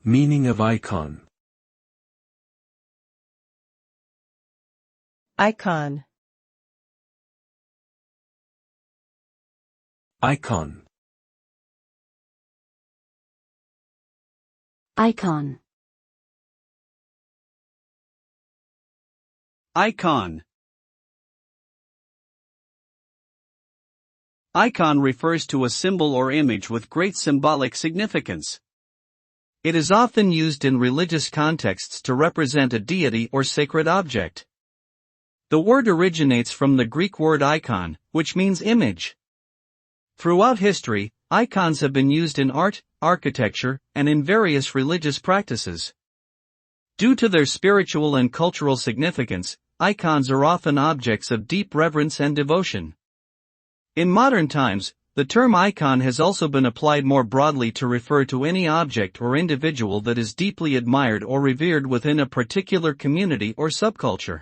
Meaning of icon. Icon. Icon. Icon. Icon. Icon refers to a symbol or image with great symbolic significance. It is often used in religious contexts to represent a deity or sacred object. The word originates from the Greek word ikon, which means image. Throughout history, icons have been used in art, architecture, and in various religious practices. Due to their spiritual and cultural significance, icons are often objects of deep reverence and devotion. In modern times, the term icon has also been applied more broadly to refer to any object or individual that is deeply admired or revered within a particular community or subculture.